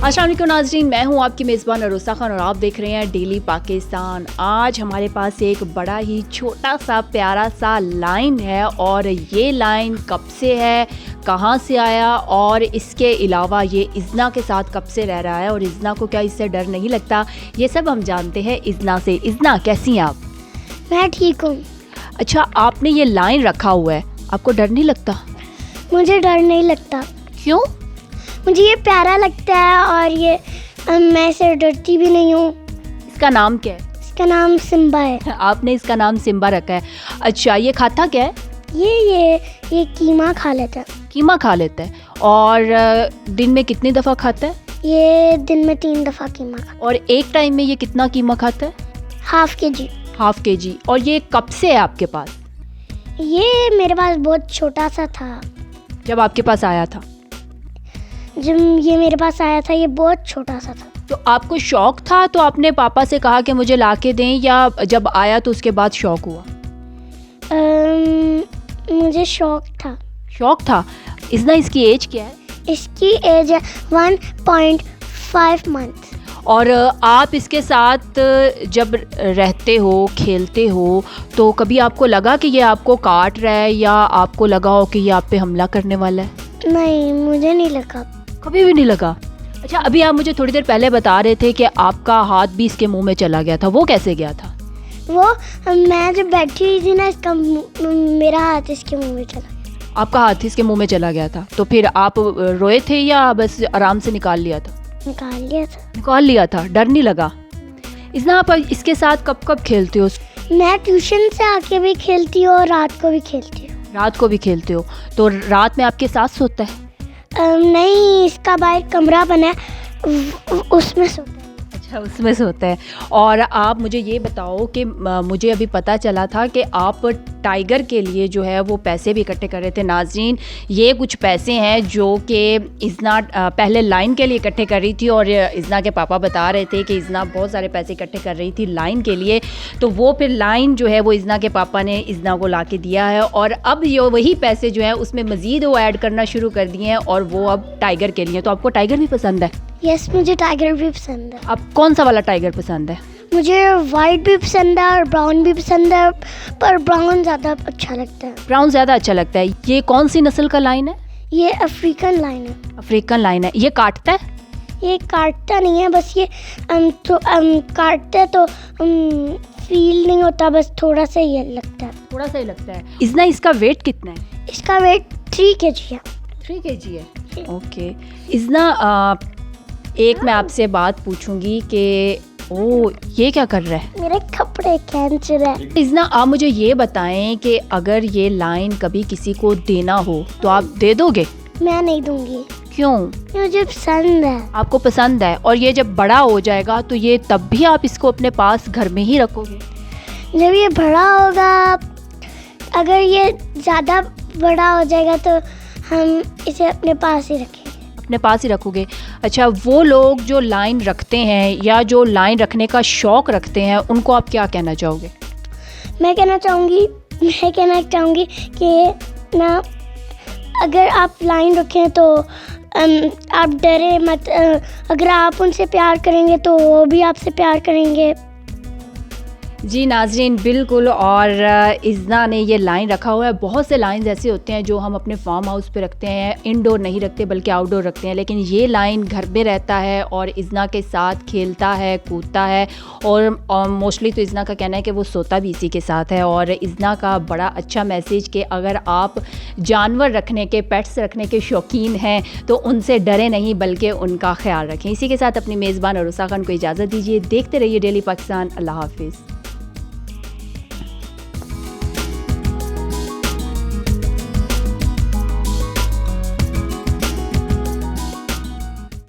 अस्सलाम वालेकुम नाज़रीन, मैं हूं आपकी मेज़बान अरोसा खान और आप देख रहे हैं डेली पाकिस्तान। आज हमारे पास एक बड़ा ही छोटा सा प्यारा सा लाइन है और ये लाइन कब से है, कहां से आया और इसके अलावा ये इज़ना के साथ कब से रह रहा है और इज़ना को क्या इससे डर नहीं लगता, ये सब हम जानते हैं इज़ना से। इज़ना, कैसी हैं आप? मैं ठीक हूँ। अच्छा, आपने ये लाइन रखा हुआ है, आपको डर नहीं लगता? मुझे डर नहीं लगता। क्यों? मुझे ये प्यारा लगता है और ये मैं इससे डरती भी नहीं हूँ। इसका नाम क्या है? इसका नाम सिम्बा है। आपने इसका नाम सिम्बा रखा है। अच्छा, ये खाता क्या है? ये कीमा खा लेता है। कीमा खा लेता है। और दिन में कितनी दफ़ा खाता है? ये दिन में 3 दफ़ा कीमा खाता और एक टाइम में ये कितना कीमा खाता है? Half KG. Half KG. और ये कब से है आपके पास? ये मेरे पास बहुत छोटा सा था। जब आपके पास आया था? जब ये मेरे पास आया था ये बहुत छोटा सा था। तो आपको शौक़ था तो आपने पापा से कहा कि मुझे ला के दें, या जब आया तो उसके बाद शौक़ हुआ? मुझे शौक था। शौक़ था। इज़ना, इसकी एज क्या है? इसकी एज है 1.5 मंथ। और आप इसके साथ जब रहते हो, खेलते हो, तो कभी आपको लगा कि ये आपको काट रहा है या आपको लगा हो कि ये आप पे हमला करने वाला है? नहीं, मुझे नहीं लगा। कभी भी नहीं लगा? अच्छा, अभी आप मुझे थोड़ी देर पहले बता रहे थे कि आपका हाथ भी इसके मुंह में चला गया था, वो कैसे गया था? वो मैं जब बैठी हुई थी ना, मेरा हाथ इसके मुंह में चला गया। आपका हाथ इसके मुंह में चला गया था, तो फिर आप रोए थे या बस आराम से निकाल लिया था? निकाल लिया था। डर नहीं लगा? इतना आप इसके साथ कब कब खेलते हो? मैं ट्यूशन से आके भी खेलती हूँ और रात को भी खेलती हूँ। रात को भी खेलते हो? तो रात में आपके साथ सोता है? नहीं, इसका बाहर कमरा बना है, उसमें सोता है। अच्छा, उसमें सोता है। और आप मुझे ये बताओ कि मुझे अभी पता चला था कि आप टाइगर के लिए जो है वो पैसे भी इकट्ठे कर रहे थे। नाज़रीन, ये कुछ पैसे हैं जो कि इज़ना पहले लाइन के लिए इकट्ठे कर रही थी और इज़ना के पापा बता रहे थे कि इज़ना बहुत सारे पैसे इकट्ठे कर रही थी लाइन के लिए, तो वो फिर लाइन जो है वो इज़ना के पापा ने इज़ना को ला के दिया है और अब ये वही पैसे जो हैं उसमें मज़ीद वो ऐड करना शुरू कर दिए हैं और वो अब टाइगर के लिए। तो आपको टाइगर भी पसंद है? यस, मुझे टाइगर भी पसंद है। अब कौन सा वाला टाइगर पसंद है? मुझे वाइट भी पसंद है और ब्राउन भी पसंद है, पर ब्राउन ज़्यादा अच्छा लगता है। ब्राउन ज़्यादा अच्छा लगता है। ये कौन सी नस्ल का लाइन है? ये अफ्रीकन लाइन है। अफ्रीकन लाइन है। ये काटता है? ये काटता नहीं है, बस ये काटता है तो फील नहीं होता, बस थोड़ा सा ही लगता है। थोड़ा सा ही लगता है। इज़ना, इसका वेट कितना है? इसका वेट 3 kg है। 3 kg है। ओके इज़ना, एक मैं आपसे बात पूछूंगी कि ये क्या कर रहा है? मेरे कपड़े खींच रहा है। इज़ना, आप मुझे ये बताएं कि अगर ये लाइन कभी किसी को देना हो तो आप दे दोगे? मैं नहीं दूंगी। क्यों? मुझे पसंद है। आपको पसंद है। और ये जब बड़ा हो जाएगा तो ये तब भी आप इसको अपने पास घर में ही रखोगे? जब ये बड़ा होगा, अगर ये ज़्यादा बड़ा हो जाएगा तो हम इसे अपने पास ही रखेंगे। अपने पास ही रखोगे? अच्छा, वो लोग जो लाइन रखते हैं या जो लाइन रखने का शौक़ रखते हैं उनको आप क्या कहना चाहोगे? मैं कहना चाहूँगी कि ना, अगर आप लाइन रखें तो आप डरे मत। अगर आप उनसे प्यार करेंगे तो वो भी आपसे प्यार करेंगे। जी नाज़रीन, बिल्कुल। और इज़ना ने ये लाइन रखा हुआ है। बहुत से लाइन ऐसे होते हैं जो हम अपने फार्म हाउस पे रखते हैं, इंडोर नहीं रखते बल्कि आउटडोर रखते हैं, लेकिन ये लाइन घर में रहता है और इज़ना के साथ खेलता है, कूदता है और मोस्टली तो इज़ना का कहना है कि वो सोता भी इसी के साथ है। और इज़ना का बड़ा अच्छा मैसेज कि अगर आप जानवर रखने के, पेट्स रखने के शौकीन हैं तो उनसे डरे नहीं बल्कि उनका ख्याल रखें। इसी के साथ अपनी मेज़बान अरोसा खान को इजाज़त दीजिए। देखते रहिए डेली पाकिस्तान। अल्लाह हाफिज़।